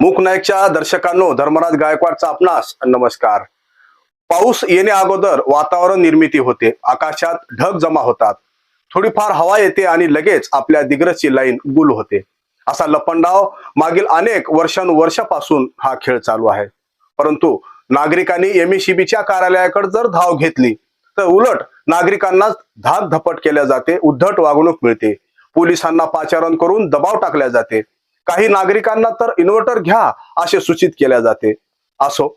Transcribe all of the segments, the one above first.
मूक नाईकच्या दर्शकांनो, धर्मराज गायकवाडचा आपणास नमस्कार. पाऊस येण्या अगोदर वातावरण निर्मिती होते, आकाशात ढग जमा होतात, थोडीफार हवा येते आणि लगेच आपल्या दिग्रसची लाईन गुल होते. असा लपंडाव मागील अनेक वर्षापासून हा खेळ चालू आहे. परंतु नागरिकांनी एमएससीबीच्या कार्यालयाकडे जर धाव घेतली तर उलट नागरिकांनाच धाक धपट केल्या जाते, उद्धट वागणूक मिळते, पोलिसांना पाचारण करून दबाव टाकल्या जाते, काही नागरिकांना तर इन्व्हर्टर घ्या असे सूचित केल्या जाते. असो,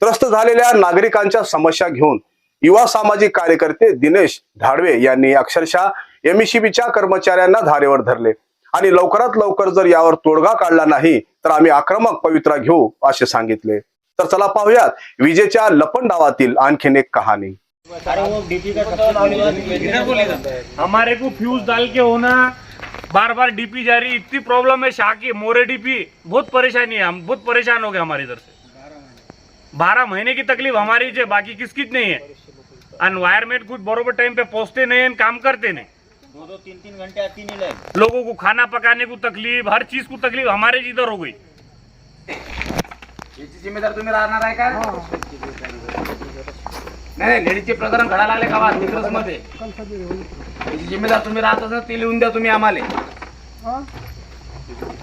त्रस्त झालेल्या नागरिकांच्या समस्या घेऊन युवा सामाजिक कार्यकर्ते दिनेश धाडवे यांनी अक्षरशः एमएससीबीच्या कर्मचाऱ्यांना धारेवर धरले आणि लवकरात लवकर जर यावर तोडगा काढला नाही तर आम्ही आक्रमक पवित्रा घेऊ असे सांगितले. तर चला पाहूयात विजेच्या लपंडावातील आणखीन एक कहाणी. हमारे को फ्यूज डाल के होना, बार बार डीपी जा रही, इतनी प्रॉब्लम है शाह की मोरे डीपी, बहुत परेशानी है, हम बहुत परेशान हो गए हमारे इधर से. 12 महीने की तकलीफ हमारी है, बाकी किसकी नहीं है. और वायरमेट कुछ बरोबर टाइम पे पहुंचते नहीं, काम करते नहीं, 2-3 घंटे आती नहीं लाइन. लोगों को खाना पकाने को तकलीफ, हर चीज को तकलीफ हमारे इधर हो गई. याची जिम्मेदार तुम्ही राहणार आहे का? नाही, लेडीजचे प्रकरण घडा लागले का दिग्रस मध्ये, याची जिम्मेदार तुम्ही राहत असाल ते लिहून द्या तुम्ही आम्हाला.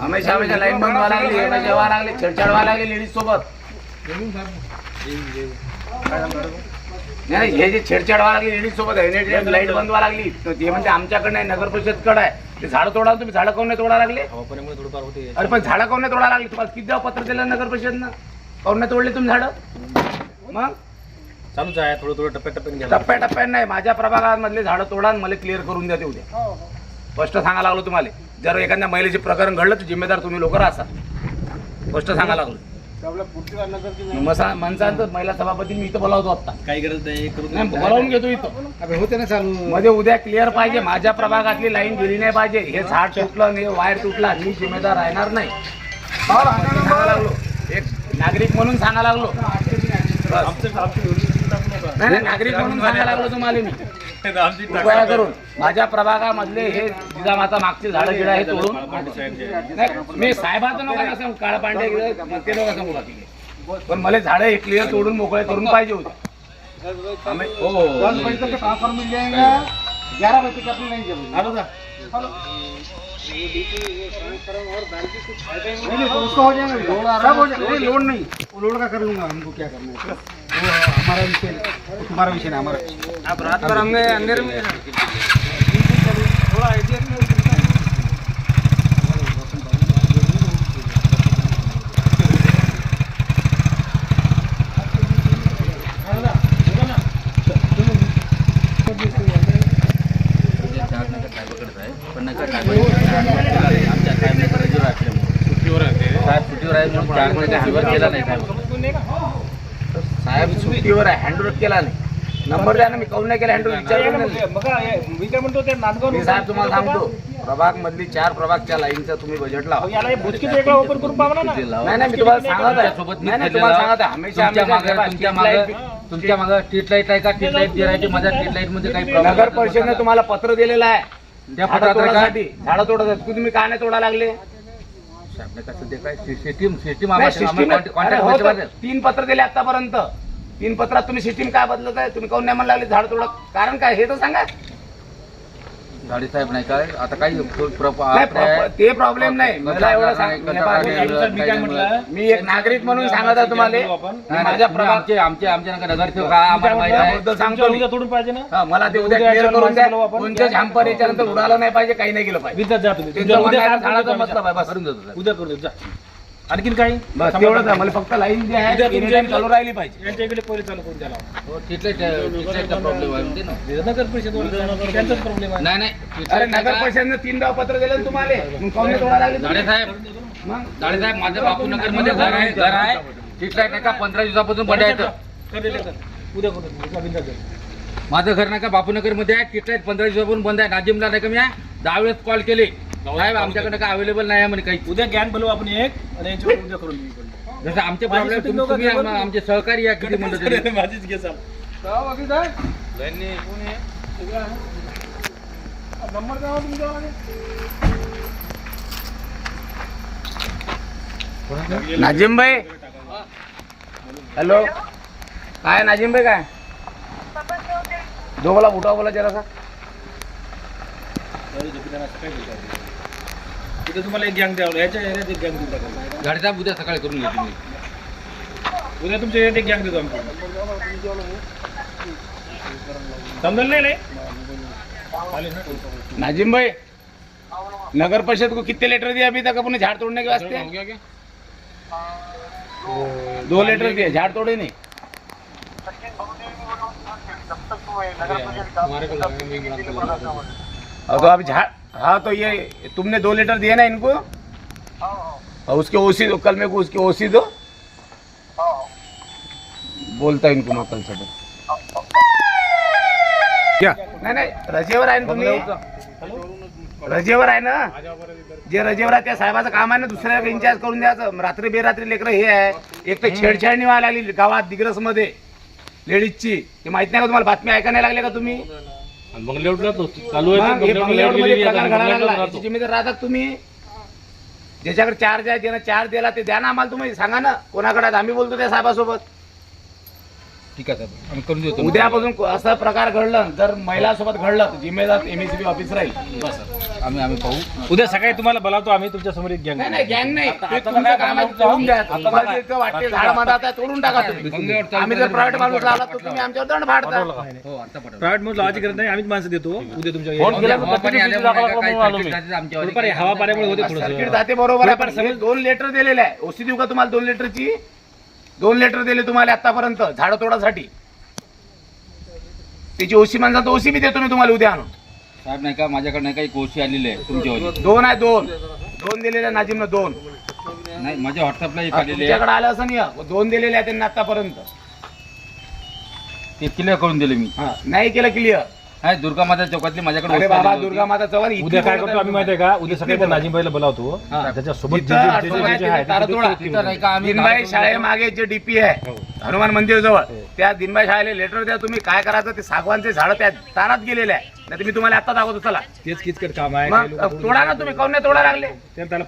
हमेशा लाईन बंद व्हायला लागली, हमेशा व्हायला लागले, छेडछाड व्हायला लागली लेडीज सोबत. नाही, हे जे छेडछाड व्हायला लागली लेडीज सोबत, लाईट बंद व्हायला लागली तर ते म्हणजे आमच्याकडे नाही, नगर परिषदकडे आहे. ते झाडं तोडा, तुम्ही झाडं काऊन नाही तोडा लागले? अरे पण झाडं काऊन नाही तोडा लागली? तुम्हाला किती जेव्हा पत्र दिलं नगर परिषदनं, काऊन नाही तोडले तुम्ही झाडं? मग चालूच आहे, थोडं टप्प्याटप्प्याने टप्प्याटप्प्याने नाही, माझ्या प्रभागामधले झाडं तोडा आणि मला क्लिअर करून द्या तेवढे. स्पष्ट सांगायला लागलो तुम्हाला. जर एखाद्या महिलेचे प्रकरण घडलं तर जिम्मेदार तुम्ही लोक राहा, स्पष्ट सांगायला लागलो. माणसांचं महिला सभापती मी इथं बोलावतो आता, काही गरज नाही, बोलावून घेतो इथं. होते ना चालू मध्ये उद्या क्लिअर पाहिजे, माझ्या प्रभागातली लाईन गेली नाही पाहिजे. हे झाड तुटलं नाही, वायर तुटला, मी जिम्मेदार राहणार नाही. सांगायला लागलो, एक नागरिक म्हणून सांगायला लागलो. नाही, नागरिक म्हणून सांगायला लागलो तुम्हाला मी. कृपया करून माझ्या प्रभागामधले हे जिजामाता मागचे झाडं गिडं आहे तोडून. मी साहेबाचं नका सांगू, काळा पांढरे ते नका सांगू बाकी, पण मला झाडं हे क्लिअर तोडून मोकळे करून पाहिजे होते. लोड नहीं, लोड का कर लूंगा, हमको क्या करना है, हमारा विषय, तुम्हारा विषय नहीं हमारा. आप रात भर हमने अंधेर में थोड़ा आइडिया साहेब सुट्टीवर आहे, हँडओव्हर केला नाही. नंबर द्या ना, मी काऊन नाही केला हँडओव्हर मी साहेब तुम्हाला सांगतो, प्रभाग मधली 4 प्रभागच्या लाईनचा तुम्ही बजेट लावा. नाही मी तुम्हाला सांगत आहे, तुम्हाला सांगत आहे, हमेशा तुमच्या मागे स्ट्रीट लाईट आहे का? स्ट्रीट लाईट दिरायची, माझ्या स्ट्रीट लाईट मध्ये काही प्रॉब्लेम? नगर परिषदेने तुम्हाला पत्र दिलेलं आहे त्या फटाक्यासाठी. झाडं तोडत आहेत, तुम्ही काय नाही तोडा लागले? सिस्टीम 3 पत्र दिले आतापर्यंत. 3 पत्रात तुम्ही सिस्टीम काय बदलत आहे? तुम्ही काऊन नाही म्हणू लागले झाड तोडा? कारण काय हे तर सांगा. गाडी साहेब नाही काय आता काही ते प्रॉब्लेम नाही, मला एवढं सांग. मी एक नागरिक म्हणून सांगत आहे तुम्हाला, माझ्या प्रभागाचे आमच्या नगरसेवक सांगतो तोडून पाहिजे ना. मला ते उद्या क्लिअर करून द्या. कोणत्या झांपर याच्यानंतर उडालं नाही पाहिजे, काही नाही केलं पाहिजे. झाडाचा मतलब आहे, बस उद्या करू जा. आणखीन काही बस तेवढंच आहे. मला फक्त लाईन जी आहे चालू राहिली पाहिजे. यांच्या इकडे पहिले चालू करून द्याला. प्रॉब्लेम आहे, नगर परिषद त्यांचाच प्रॉब्लेम आहे. नाही अरे नगर परिषदेनं 3 पत्र दिले ना तुम्हाला, मग काऊन तोडा लागले? झाडे साहेब माझ्या बापूनगर मध्ये घर आहे. स्ट्रीट लाईट नाही का 15 दिवसापासून बंद आहे. उद्या करू. माझं घर नाही का बापूनगर मध्ये आहे, स्ट्रीट लाईट 15 दिवसापासून बंद आहे. नाजिमला नाही का मी 10 वेळेस कॉल केले, साहेब आमच्याकडे काय अवेलेबल नाही आहे म्हणे काही. उद्या ज्ञान बोलू आपण एक आणि यांच्यावर उद्या करून देऊ. जसं आमचे प्रॉब्लेम तुम्ही आमचे सहकारी या किती म्हणतो माझीच घे साहेब. नंबर द्यावा तुमचा. नाजिम भाई हॅलो काय नाजिम भाई काय दोघाला उठा बोला जरा सा तुम्हाला एक गँग द्यावं याच्या एरियात एक गँग देऊ गाडीचा उद्या सकाळी करून घेतो मी. उद्या तुमच्या एरियात एक गँग देतो आम्ही समजलं नाही नाजिम भाई नगर परिषद को कितने लेटर दिए अभी तक अपने झाड़ तोड़ने के वास्ते? हो गया क्या? 2 लेटर दिए, झाड़ तोड़े नहीं. हमारे को लगा मैं मिला के लगा दूँ. और तो अभी झाड़ हाँ तो ये तुमने 2 लेटर दिए ना इनको और उसके ओसी दो कल मेरे को उसके ओसी दो बोलता इनको मैं कल से क्या नाही रजेवर आहे ना तुम्ही रजेवर आहे ना जे रजेवर आहे त्या साहेबाचं काम आहे ना दुसऱ्या इंचार्ज करून द्यायचं रात्री बेरात्री लेकरं हे आहे एक तर छेडछाड व्हायला लागली गावात दिग्रस मध्ये लेडीजची ते माहित नाही का तुम्हाला बातमी ऐका नाही लागले का तुम्ही बंगल्यावर चालू आहे मग हे बंगल्यामध्ये प्रकार घडायला लागला याची जिम्मेदार राहतात तुम्ही ज्याच्याकडे चार्ज आहे ज्यानं चार्ज दिला ते द्या ना आम्हाला तुम्ही सांगा ना कोणाकडे आहेत आम्ही बोलतो त्या साहेबासोबत ठीक आहे साहेब आम्ही करून देतो. उद्यापासून असं प्रकार घडलं जर महिलासोबत घडलं तर जिम्मेदार एमएसपी ऑफिस राहील बस सर. आम्ही पाहू. उद्या सकाळी तुम्हाला बोलावतो आम्ही तुमच्या समोर एक गँग नाही नाही गँग नाही ते तुमचं काम आहे तोडून द्या तुम्हाला जे इतकं वाटते झाड मधात आहे तोडून टाका तुम्ही आम्ही जर प्रायव्हेट माणूस लावला तर तुम्ही आमच्यावर दंड फाडता हो आता पाठव. प्रायव्हेट मध्ये लावायची गरज नाही आम्हीच माणसं देतो उद्या तुमच्या हवा पाणी आल्यामुळे काही सर्किट जाते आमच्यावर. थोडंफार हवा पाण्यामुळे होते सर्किट थोडंसं जाते बरोबर आहे पण सगळे 2 लेटर दिलेले आहे ओसी देऊ का तुम्हाला 2 लेटरची 2 लेटर दिले तुम्हाला आतापर्यंत झाडं तोडासाठी त्याची ओसी माणसा तर ओसी बी देतो मी तुम्हाला उद्या आणून साहेब नाही का माझ्याकडे नाही का एक गोष्टी आलेली आहे तुमच्यावर. 2 आहे 2 दिलेले आहे नाजिमनं 2 नाही माझ्या व्हॉट्सअपला एक आलेली आहे तुमच्याकडे आलं असं नाही 2 दिलेले आहे त्यांना आतापर्यंत ते क्लिअर करून दिले मी. नाही केलं क्लिअर नाही दुर्गा माता चौकातली माझ्याकडे अरे वस्तू बाबा आलेली होती. दुर्गा माता चव्हाण इतकी उद्या काय बोलत करतो आम्ही माहिती आहे का उद्या सकाळी त्या नाजिमबाईला बोलावतो त्याच्यासोबत जे- तिथं जे- अडचण जे- आहे, जे- जे आहे तिथं तारा तोडा. ते- तिथं नाही का आम्ही दिनबाई शाळेमागे जे डीपी आहे हनुमान मंदिर जवळ त्या दिनबाई शाळेला लेटर द्या तुम्ही काय करायचं ते सागवानचे झाड त्या तारात गेलेले आहे नाही मी तुम्हाला आता दाखवतो चला तेच किचकट काम आहे मग तोडा ना तुम्ही काऊन नाही तोडा लागले त्याला त्यांना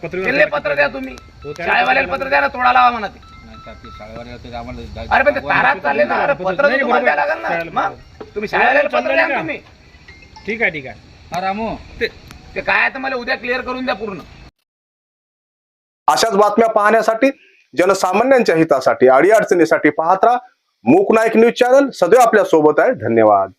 पत्र द्या तुम्ही शाळेवाल्याला पत्र द्या ना तोडा लावा म्हणा ते नाही साहेब, ते शाळेवाले होते ते आम्हाला अरे पण ते तारात चालले ना अरे पत्र तर तुम्हाला द्यावं लागेल ना मग तुम्ही शाळेवाल्याला पत्र द्या ना तुम्ही ठीक आहे ठीक आहे हा रामू ते काय आहे तर मला उद्या क्लिअर करून द्या पूर्ण अशाच बातम्या पाहण्यासाठी जनसामान्यांच्या हितासाठी अडीअडचणीसाठी पाहत राहा मूक नाईक न्यूज चॅनल सदैव आपल्या सोबत आहे. धन्यवाद.